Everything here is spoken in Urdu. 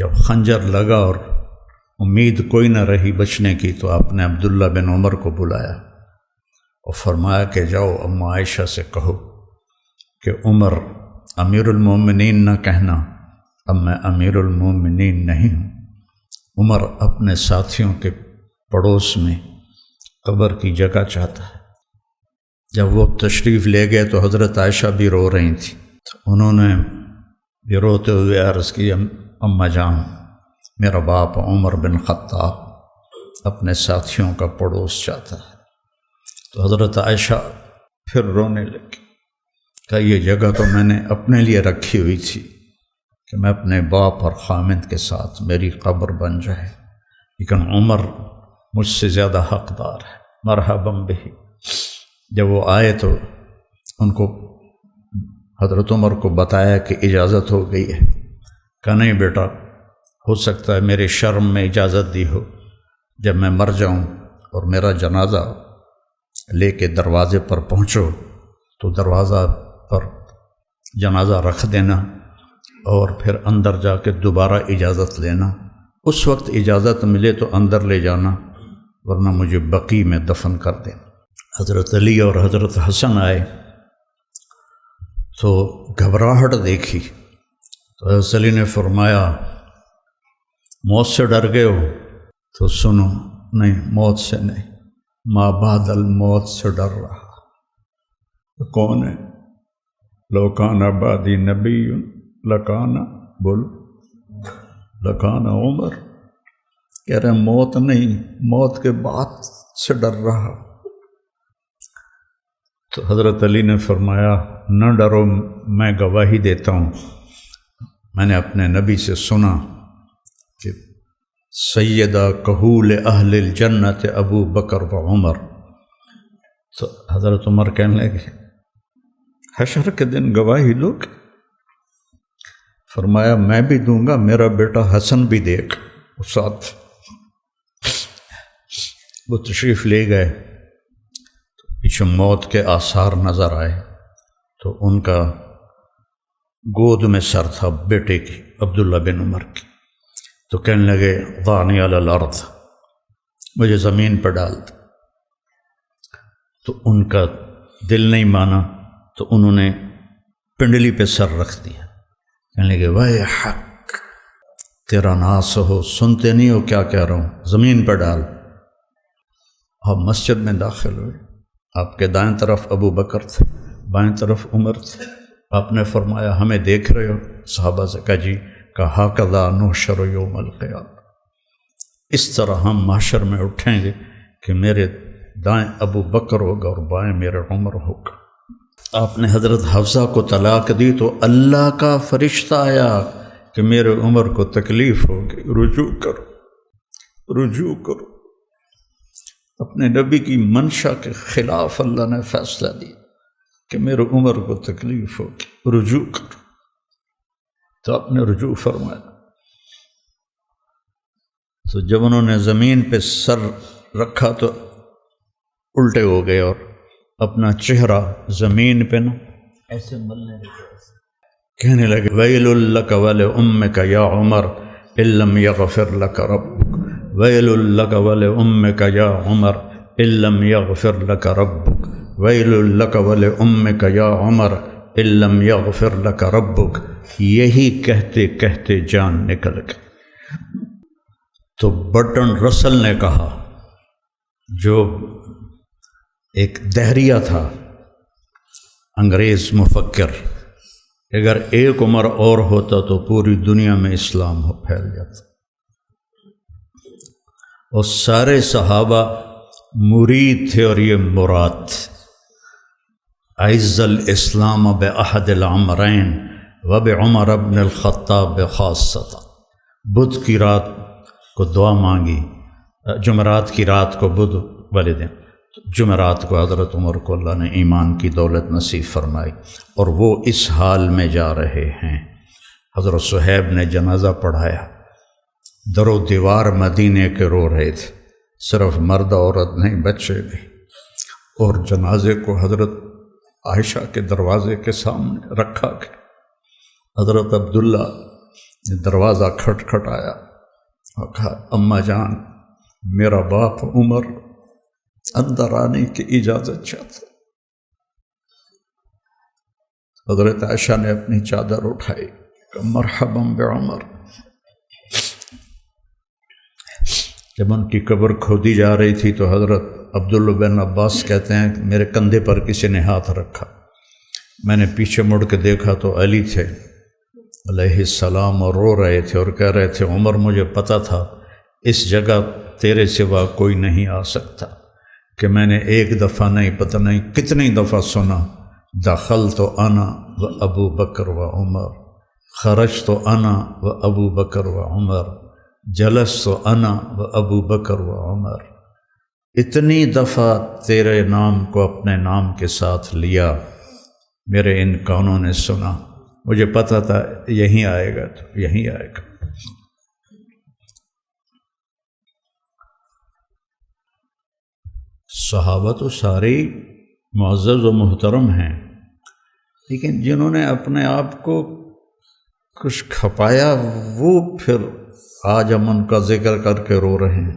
جب خنجر لگا اور امید کوئی نہ رہی بچنے کی تو آپ نے عبداللہ بن عمر کو بلایا اور فرمایا کہ جاؤ اماں عائشہ سے کہو کہ عمر امیر المومنین نہ کہنا، اب میں امیر المومنین نہیں ہوں۔ عمر اپنے ساتھیوں کے پڑوس میں قبر کی جگہ چاہتا ہے۔ جب وہ تشریف لے گئے تو حضرت عائشہ بھی رو رہی تھیں، تو انہوں نے بھی روتے ہوئے عرض کی، اماں جان، میرا باپ عمر بن خطاب اپنے ساتھیوں کا پڑوس چاہتا ہے۔ تو حضرت عائشہ پھر رونے لگی، کہ یہ جگہ تو میں نے اپنے لیے رکھی ہوئی تھی کہ میں اپنے باپ اور خامد کے ساتھ میری قبر بن جائے، لیکن عمر مجھ سے زیادہ حقدار ہے، مرحبا بہ۔ جب وہ آئے تو ان کو حضرت عمر کو بتایا کہ اجازت ہو گئی ہے۔ کہا نہیں بیٹا، ہو سکتا ہے میرے شرم میں اجازت دی ہو، جب میں مر جاؤں اور میرا جنازہ لے کے دروازے پر پہنچو تو دروازہ پر جنازہ رکھ دینا اور پھر اندر جا کے دوبارہ اجازت لینا، اس وقت اجازت ملے تو اندر لے جانا، ورنہ مجھے بقیع میں دفن کر دینا۔ حضرت علی اور حضرت حسن آئے تو گھبراہٹ دیکھی تو حضرت علی نے فرمایا، موت سے ڈر گئے ہو؟ تو سنو، نہیں موت سے نہیں، ما بعد الموت سے ڈر رہا۔ کون ہے؟ لو کان بعدی نبی لکان، بول لکان عمر۔ کہہ رہے ہیں موت نہیں، موت کے بعد سے ڈر رہا۔ تو حضرت علی نے فرمایا، نہ ڈرو، میں گواہی دیتا ہوں، میں نے اپنے نبی سے سنا کہ سیدہ کہول اہل الجنت ابو بکر و عمر۔ تو حضرت عمر کہنے لگے، حشر کے دن گواہی دو؟ فرمایا میں بھی دوں گا، میرا بیٹا حسن بھی دے گا۔ اس ساتھ وہ تشریف لے گئے، پیچھے موت کے آثار نظر آئے تو ان کا گود میں سر تھا بیٹے کی، عبداللہ بن عمر کی۔ تو کہنے لگے، ضعنی علی الارض، مجھے زمین پر ڈال دے۔ تو ان کا دل نہیں مانا تو انہوں نے پنڈلی پہ سر رکھ دیا۔ کہنے لگے، وے حق، تیرا ناس ہو، سنتے نہیں ہو کیا کہہ رہا ہوں، زمین پر ڈال۔ آپ مسجد میں داخل ہوئے، آپ کے دائیں طرف ابو بکر تھے، بائیں طرف عمر تھے۔ آپ نے فرمایا، ہمیں دیکھ رہے ہو؟ صحابہ سے کہا جی۔ کہا ھکذا نحشر یوم القیامہ، اس طرح ہم محشر میں اٹھیں گے کہ میرے دائیں ابو بکر ہوگا اور بائیں میرے عمر ہوگا۔ آپ نے حضرت حفصہ کو طلاق دی تو اللہ کا فرشتہ آیا کہ میرے عمر کو تکلیف ہوگی، رجوع کرو، رجوع کرو۔ اپنے نبی کی منشا کے خلاف اللہ نے فیصلہ دیا کہ میرے عمر کو تکلیف ہوگی، رجوع کرو۔ تو آپ نے رجوع فرمایا۔ تو جب انہوں نے زمین پہ سر رکھا تو الٹے ہو گئے اور اپنا چہرہ زمین پہ نہ ایسے ملنے لگے، کہنے لگے، ویل لک ولامک یا عمر ان لم یغفر لک ربک، ویل لک ولامک یا عمر ان لم یغفر لک ربک، ویل لک ولامک یا عمر ان لم یغفر لک ربک۔ یہی کہتے کہتے جان نکل گئی۔ تو برٹن رسل نے کہا، جو ایک دہریہ تھا، انگریز مفکر، اگر ایک عمر اور ہوتا تو پوری دنیا میں اسلام پھیل جاتا، اور سارے صحابہ مرید تھے اور یہ مراد تھے۔ اعز الاسلام باحد العمرین وبعمر بن الخطاب خاصۃ۔ بدھ کی رات کو دعا مانگی، جمعرات کی رات کو بدھ والے دن، جمعرات کو حضرت عمر کو اللہ نے ایمان کی دولت نصیب فرمائی، اور وہ اس حال میں جا رہے ہیں۔ حضرت صہیب نے جنازہ پڑھایا، در و دیوار مدینے کے رو رہے تھے، صرف مرد عورت نہیں، بچے بھی، اور جنازے کو حضرت عائشہ کے دروازے کے سامنے رکھا گیا۔ حضرت عبداللہ دروازہ کھٹکھٹایا اور کہا اماں جان میرا باپ عمر اندر آنے کی اجازت چاہتا۔ حضرت عائشہ نے اپنی چادر اٹھائی کہ مرحبا بعمر۔ جب ان کی قبر کھودی جا رہی تھی تو حضرت عبداللہ بن عباس کہتے ہیں کہ میرے کندھے پر کسی نے ہاتھ رکھا، میں نے پیچھے مڑ کے دیکھا تو علی تھے علیہ السلام، اور رو رہے تھے اور کہہ رہے تھے عمر مجھے پتہ تھا اس جگہ تیرے سوا کوئی نہیں آ سکتا، کہ میں نے ایک دفعہ نہیں پتہ نہیں کتنی دفعہ سنا دخلت انا و ابو بکر و عمر، خرجت انا و ابو بکر و عمر، جلست انا و ابو بکر و عمر۔ اتنی دفعہ تیرے نام کو اپنے نام کے ساتھ لیا، میرے ان کانوں نے سنا، مجھے پتہ تھا یہیں آئے گا تو یہیں آئے گا۔ صحابہ تو سارے معزز و محترم ہیں، لیکن جنہوں نے اپنے آپ کو کچھ کھپایا وہ پھر آج ہم ان کا ذکر کر کے رو رہے ہیں۔